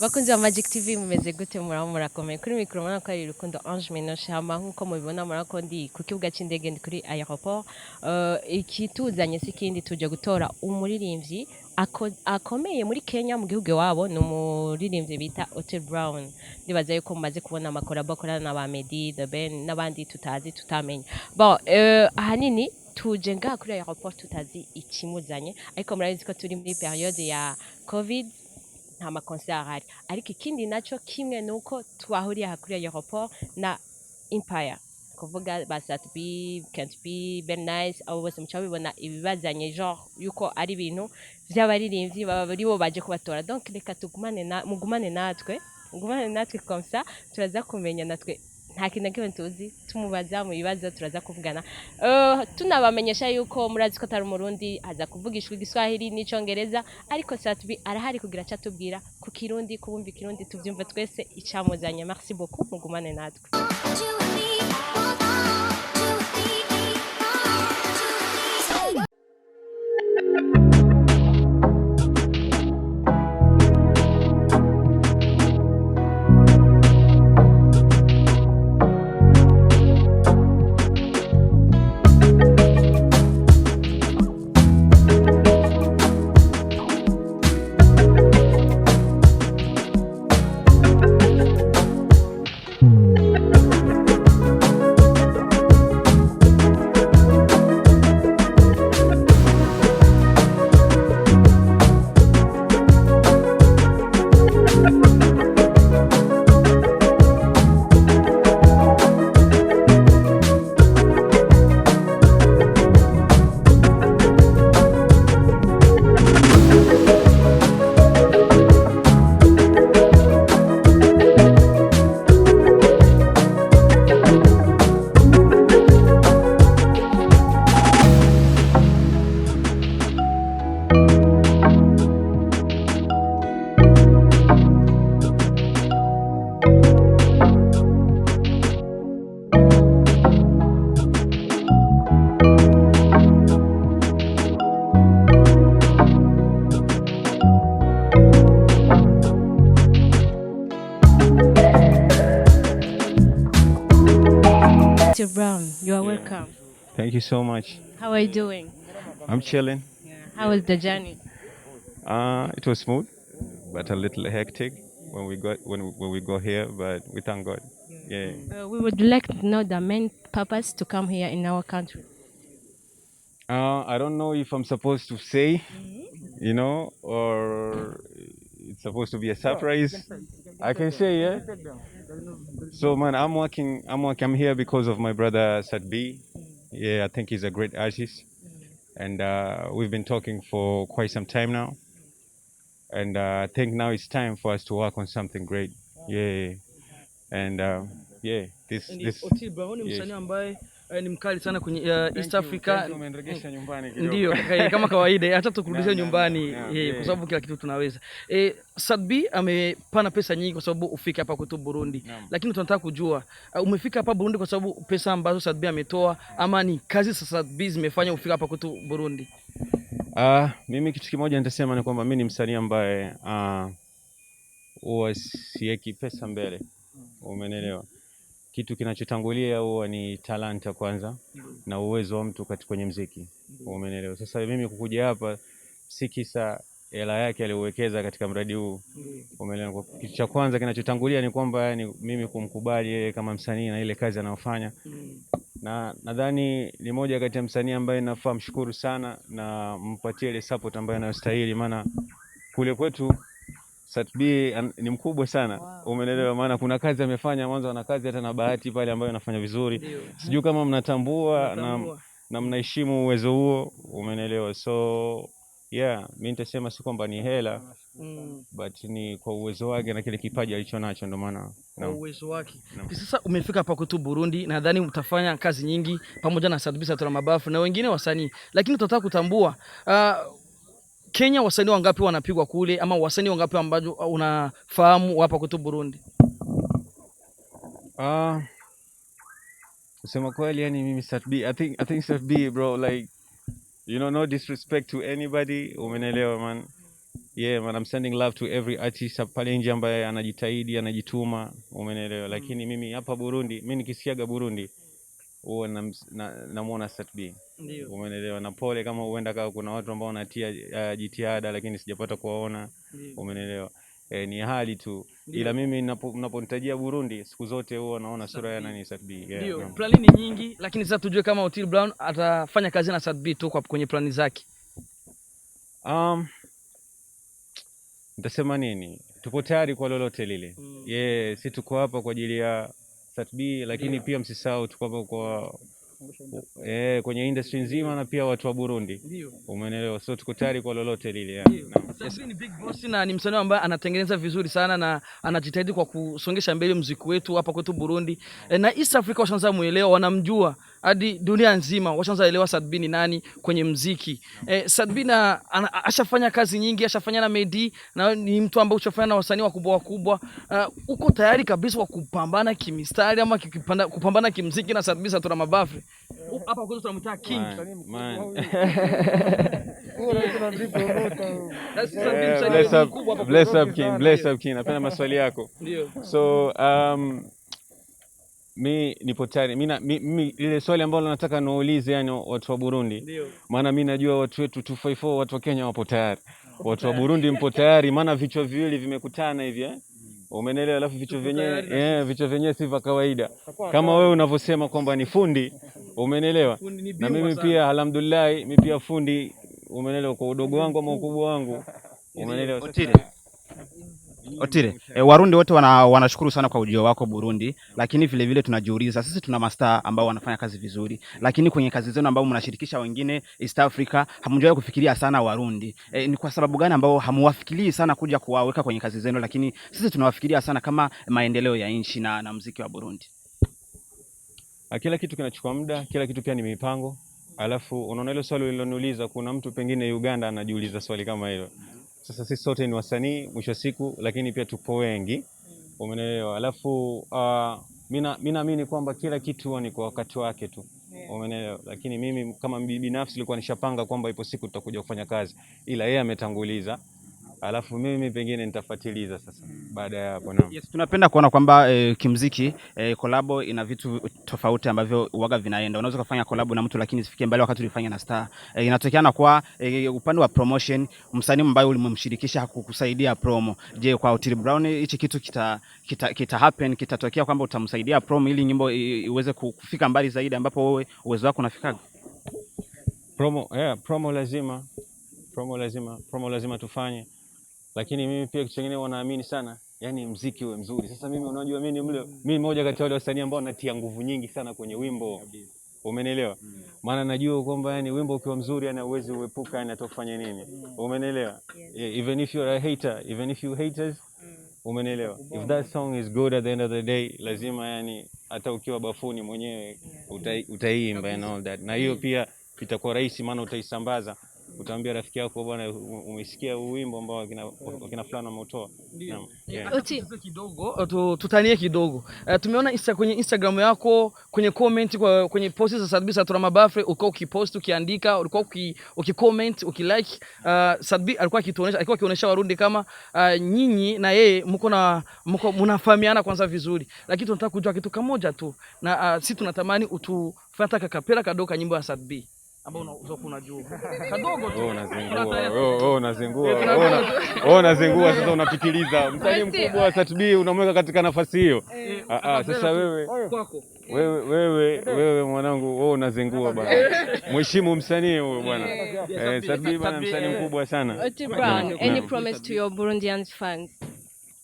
Bakunzi ba Magic TV mumeze gute muraho murakomeye kuri mikoro murabona ko ari Rukundo Ange Menoshe hama nk'uko mubibona murabona ko ndi ku kibuga c'indege ndi kuri aeroport ikituzanye si kindi tuje gutora umuririmbyi akomeye muri Kenya mu gihugu wabo ni umuririmbyi bita Otile Brown ndibaza yuko mumaze kubona amakorabo akorana na ba Meddy The Ben n'abandi tutazi tutamenya bon ahanini tuje ngaha kuri aeroport tutazi ikimuzanye ariko murabizi ko turi muri periode ya covid nta makonser ahari ariko ikindi naco kimwe nuko twahuriye aha kuri aeroport na Empire kuvuga ba Satbi, Kent B, Ben Nice abo bose muca bibona ibibazanye genre yuko ari ibintu vy'abaririmbyi baba bo baje kubatora donc reka mugumane natwe comme ça turaza kumenya natwe nta kintu na kimwe tuzi tumubaza mu bibazo turaza kuvugana tunabamenyesha yuko murazi ko atari umurundi aza kuvugishwa igiswahili n'icongereza ariko Satbi arahari kugira aca tubwira ku kirundi kubumva ikirundi tuvyumva twese icamuzanye merci beaucoup mugumane natwe Mr. Brown, you are welcome. Thank you so much. How are you doing? I'm chilling. How was the journey? It was smooth, but a little hectic when we got here. But we thank God. Yeah. We would like to know the main purpose to come here in our country. I don't know if I'm supposed to say, or it's supposed to be a surprise. I can say, yeah. So man, I'm here because of my brother Sadbi. Yeah, I think he's a great artist, and we've been talking for quite some time now, and I think now it's time for us to work on something great. Yeah, and yeah, this. Otile Brown ni msanii ambaye ni mkali sana kwenye East Africa. Umeregesha nyumbani kidogo. Ndio, kama kawaida hata tukurudisha nyumbani kwa sababu kila kitu tunaweza. Sadbi amepana pesa nyingi kwa sababu ufike hapa kwetu Burundi. Lakini tunataka kujua umefika hapa Burundi kwa sababu pesa ambazo Sadbi ametoa ama ni kazi za Sadbi zimefanya ufika hapa kwetu Burundi? Mimi kitu kimoja nitasema ni kwamba mimi ni msanii ambaye huwa sieki pesa mbele. Umeelewa? Kitu kinachotangulia huwa ni talanta kwanza na uwezo wa mtu kwenye muziki. Umeelewa? Sasa mimi kukuja hapa si kisa hela yake aliyowekeza katika mradi huu. Umeelewa? Kitu cha kwanza kinachotangulia ni kwamba ni mimi kumkubali yeye kama msanii na ile kazi anayofanya. Na nadhani ni moja kati ya msanii ambaye nafaa mshukuru sana na mpatie ile support ambayo anastahili, maana kule kwetu Satbi ni mkubwa sana. Wow. Umeelewa? Maana kuna kazi amefanya mwanzo, ana kazi hata na Bahati pale ambayo anafanya vizuri. Sijui kama mnatambua na mnaheshimu uwezo huo. Umeelewa? So yeah, mimi nitasema si kwamba ni hela, but ni kwa uwezo wake na kile kipaji alichonacho, ndio maana kwa uwezo wake. Sasa umefika hapa kwetu Burundi, nadhani utafanya kazi nyingi pamoja na Sadbi Satura Mabafu na wengine wasanii, lakini tunataka kutambua Kenya wasanii wangapi wanapigwa kule, ama wasanii wangapi ambao unafahamu hapa kwetu Burundi? Kusema kweli, yani mimi Satbi, I think Satbi bro, like no disrespect to anybody, umenelewa man, Yeah man, I'm sending love to every artist pale nje ambaye anajitahidi, anajituma, umeelewa. Lakini mimi hapa Burundi, mimi nikisikiaga Burundi huwa namuona Sat-B. Umeelewa. Na pole kama huenda kama kuna watu ambao wanatia jitihada lakini sijapata kuwaona, umeelewa. Ni hali tu, ila mimi ninaponitajia Burundi siku zote huwa naona sura ya nani, Sat-B. Ndio, plani ni nyingi, lakini sasa tujue kama Otile Brown atafanya kazi na Sat-B tu kwenye plani zake. Nitasema nini? Tupo tayari kwa lolote lile. Si tuko hapa kwa ajili ya Sat-B, lakini pia msisahau tuko hapa kwa kwenye industry nzima na pia watu wa Burundi. Umeelewa? So tuko tayari kwa lolote lile. Sat-B ni big boss na ni msanii ambaye anatengeneza vizuri sana na anajitahidi kwa kusongesha mbele muziki wetu hapa kwetu Burundi. Na East Africa washaanza muelewa, wanamjua hadi dunia nzima washaanza elewa Sat-B ni nani kwenye muziki. Sat-B ashafanya kazi nyingi, ashafanya na Medi, na ni mtu ambaye ushafanya na wasanii wakubwa. Uko tayari kabisa kwa kupambana kimistari ama kupambana kimuziki na Sat-B Satura Mabafre? Hapa kwetu tunamtaa King. Bless up King. Napenda maswali yako. So mi nipo tayari. Mimi ile swali ambalo nataka niulize yani watu wa Burundi. Maana mimi najua watu wetu 254 watu wa Kenya wapo tayari. Watu wa Burundi mpo tayari, maana vichwa viwili vimekutana hivi Umeelewa. Alafu vichwa vyenyewe si vya kawaida. Kama wewe unavyosema kwamba ni fundi, umeelewa. Na mimi pia alhamdulillah, mimi pia fundi, umeelewa, kwa udogo wangu ama ukubwa wangu, umeelewa. Otile, Warundi wote wanashukuru sana kwa ujio wako Burundi, lakini vile vile tunajiuliza, sisi tuna mastaa ambao wanafanya kazi vizuri, lakini kwenye kazi zenu ambao mnashirikisha wengine East Africa, hamjawahi kufikiria sana Warundi. Ni kwa sababu gani ambao hamuwafikirii sana kuja kuwaweka kwenye kazi zenu, lakini sisi tunawafikiria sana kama maendeleo ya nchi na muziki wa Burundi? Kila kitu kinachukua muda, kila kitu pia ni mipango. Alafu unaona ile swali uliloniuliza, kuna mtu pengine Uganda anajiuliza swali kama hilo. Sasa sisi sote ni wasanii mwisho siku, lakini pia tupo wengi, umeelewa. Alafu mimi naamini kwamba kila kitu ni kwa wakati wake tu, umeelewa. Lakini mimi kama binafsi nilikuwa nishapanga kwamba ipo siku tutakuja kufanya kazi, ila yeye ametanguliza, alafu mimi pengine nitafuatiliza sasa baada ya hapo. Yes, tunapenda kuona kwamba kimuziki collabo ina vitu tofauti ambavyo uwaga vinaenda. Unaweza kufanya collabo na mtu lakini isifike mbali wakati ulifanya na star. Inatokana kwa upande wa promotion, msanii ambaye ulimshirikisha hakukusaidia promo. Je, kwa Otile Brown hichi kitu kita happen, kitatokea kwamba utamsaidia promo ili nyimbo iweze kufika mbali zaidi ambapo wewe uwezo wako unafika? Promo lazima tufanye. Lakini mimi pia kitu kingine wanaamini sana, yani muziki uwe mzuri. Sasa mimi unajua mimi mmoja kati ya wale wasanii ambao natia nguvu nyingi sana kwenye wimbo. Umeelewa? Maana najua kwamba yani wimbo ukiwa mzuri yani uwezi uepuka yani atafanya nini. Umeelewa? Even if you're a hater, even if you haters, umeelewa? If that song is good at the end of the day, lazima yani hata ukiwa bafuni mwenyewe utaimba and all that. Na hiyo pia itakuwa rahisi, maana utaisambaza. Utaambia rafiki yako, bwana, umesikia wimbo ambao kina fulani wameutoa. Kidogo tutanie kidogo. Tumeona kwenye Instagram yako, kwenye comment, kwenye posts za Sat-B Satura Mabafre, ulikuwa ukipost, ukiandika, ulikuwa ukicomment, ukilike. Sat-B alikuwa akionyesha Warundi kama nyinyi na yeye mnafahamiana kwanza vizuri. Lakini tunataka kujua kitu kimoja tu, na sisi tunatamani utufata kakapela kadogo nyimbo ya Sat-B ambao unajua kadogo tu. Unazingua sasa, unapitiliza. Msanii mkubwa wa Sat-B unamweka katika nafasi hiyo. Sasa wewe mwanangu, wewe unazingua bwana. Mheshimu msanii huyo bwana. Sat-B bwana, msanii mkubwa sana. Otile Brown, any promise to your Burundian fans?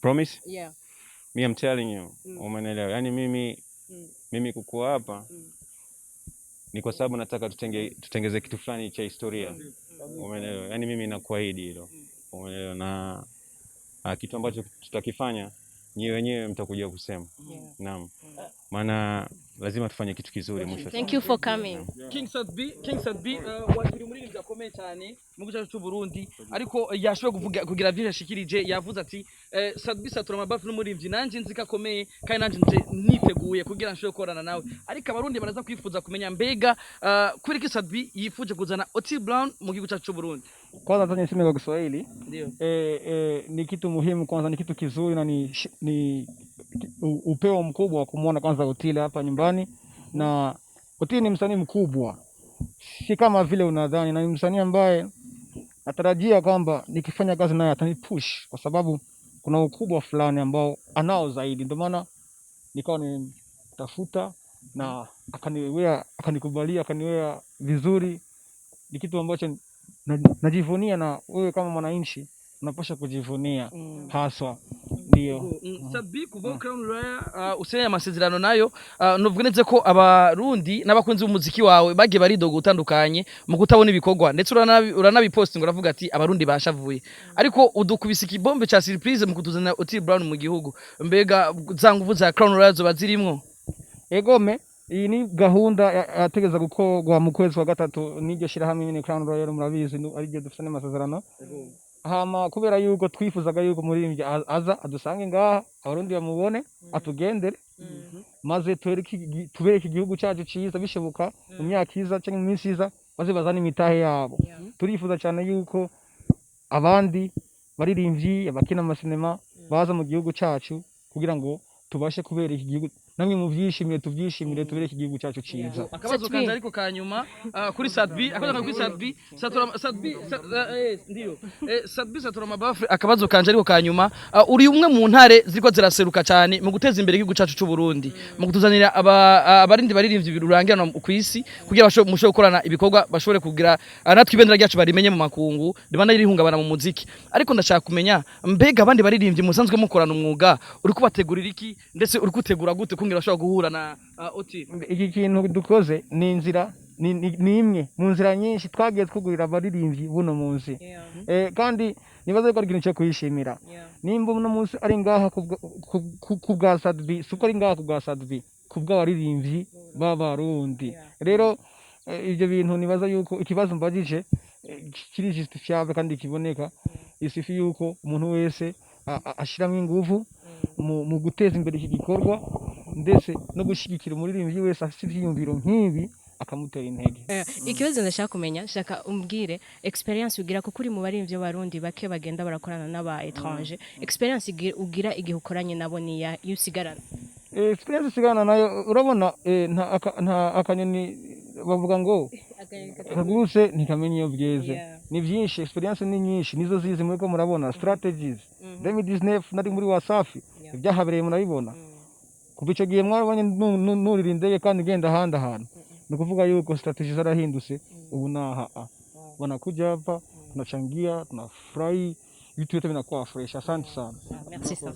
Promise? Yeah. Me, I'm telling you. Umeelewa? Yaani mimi kukuwa hapa ni kwa sababu nataka tutengeze kitu fulani cha historia. Umeelewa? Yaani mimi nakuahidi hilo. Umeelewa? Na kitu ambacho tutakifanya nyewe wenyewe mtakuja kusema. Naam. Maana lazima tufanye kitu kizuri mwisho. Thank you for coming. King Sadbi waziri muri byakomeye cyane mu gihugu cyacu cy'u Burundi, ariko yashoboye kugira byinshi ashikirije. Yavuze ati Sadbi Satura Mabafu n'umuririmbyi nanje nzi kakomeye kandi nanje niteguye kugira nshobore korana nawe, ariko abarundi baraza kwifuza kumenya mbega kuri ki Sadbi yifuje kuzana Otile Brown mu gihugu cyacu cy'u Burundi. Kwanza tani niseme kwa Kiswahili, Ndio. Ni kitu muhimu kwanza, ni kitu kizuri na ni upeo mkubwa wa kumuona kwanza Otile hapa nyumbani, na Otile ni msanii mkubwa, si kama vile unadhani, na ni msanii ambaye natarajia kwamba nikifanya kazi naye atanipush kwa sababu kuna ukubwa fulani ambao anao zaidi, ndio maana nikawa nimtafuta na akanikubalia, akaniwea vizuri. Ni kitu ambacho najivunia, na wewe kama mwananchi unapaswa kujivunia haswa. Ndio Sadbi kuva Crown Royal usenya amasezerano nayo, nuvugeneze ko abarundi n'abakunzi b'umuziki wawe bagiye baridoga utandukanye mu kutabona ibikorwa, ndetse uranabiposting uravuga ati abarundi bashavuye, ariko udukubise ikibombe cha surprise mu kutuzana Otile Brown mu gihugu. Mbega za nguvu za Crown Royal zo bazirimwo? Egome, iyi ni gahunda yategeza gukorwa mu kwezi kwa gatatu n'iryo shirahamwe nyine Crown Royal, murabizi ari ryo dufite n'amasezerano. Hama kubera yuko twifuzaga yuko muririmbyi aza adusange ngaha, abarundi bamubone, atugendere, maze tubereke igihugu cyacu cyiza bishoboka mu myaka iza cyangwa mu minsi iza, maze bazane imitahe yabo. Turifuza cyane yuko abandi baririmbyi abakina amasinema baza mu gihugu cyacu kugira ngo tubashe kubera iki gihugu, namwe mu byishimire tubyishimire, tubereke igihugu cyacu cyiza. Akabazo kanje ariko kanyuma kuri Sadbi, akabazo kuri Sadbi Sadbi Satura Mabafu, akabazo kanje ariko kanyuma, uri umwe mu ntare ziko ziraseruka cyane mu guteza imbere igihugu cyacu cy'u Burundi, mu kutuzanira abarindi baririmbyi birurangirana ku isi kugira mushobore gukorana ibikorwa, bashobore kugira natwe ibendera ryacu barimenye mu makungu, ribana rihungabana mu muziki. Ariko ndashaka kumenya mbega abandi baririmbyi musanzwe mukorana umwuga, uri kubategurira iki, ndetse uri kutegura gute kungira bashobora guhura na Otile? Iki kintu dukoze ni inzira ni imwe mu nzira nyinshi twagiye twugurira abaririmbyi buno munsi, kandi nibaze ko ari ikintu cyo kuyishimira. Nimba uno munsi ari ngaha kubwa Sadbi, suko ari ngaha kubwa Sadbi, kubwa abaririmbyi b'abarundi. Rero ibyo bintu nibaza yuko ikibazo mbagije kiri justifiable kandi kiboneka, isifi yuko umuntu wese ashiramo ingufu mu guteza imbere iki gikorwa, ndetse no gushigikira umuririmbyi wese afite ibyiyumviro nk'ibi akamutera intege. Ikibazo ndashaka kumenya, shaka umbwire experience ugira ko kuri mu baririmbyi b'abarundi bake bagenda barakorana n'aba étranger, experience ugira igihe ukoranye nabo ni ya yusigarana? Experience usigarana nayo urabona, nta akanyoni bavuga ngo kagurutse ntikamenya iyo bweze. Ni byinshi, experience ni nyinshi, nizo zizi muri ko murabona strategies 2019 nari muri Wasafi, ibyahabereye murabibona. Kuva icyo gihe mwarabonye nuririndeye kandi genda ahandi ahantu, ni ukuvuga yuko strategies zarahindutse. Ubu naha wanakuja hapa tunachangia, tunafurahi, vitu vyote vinakuwa fresh. Asante sana. Merci sana.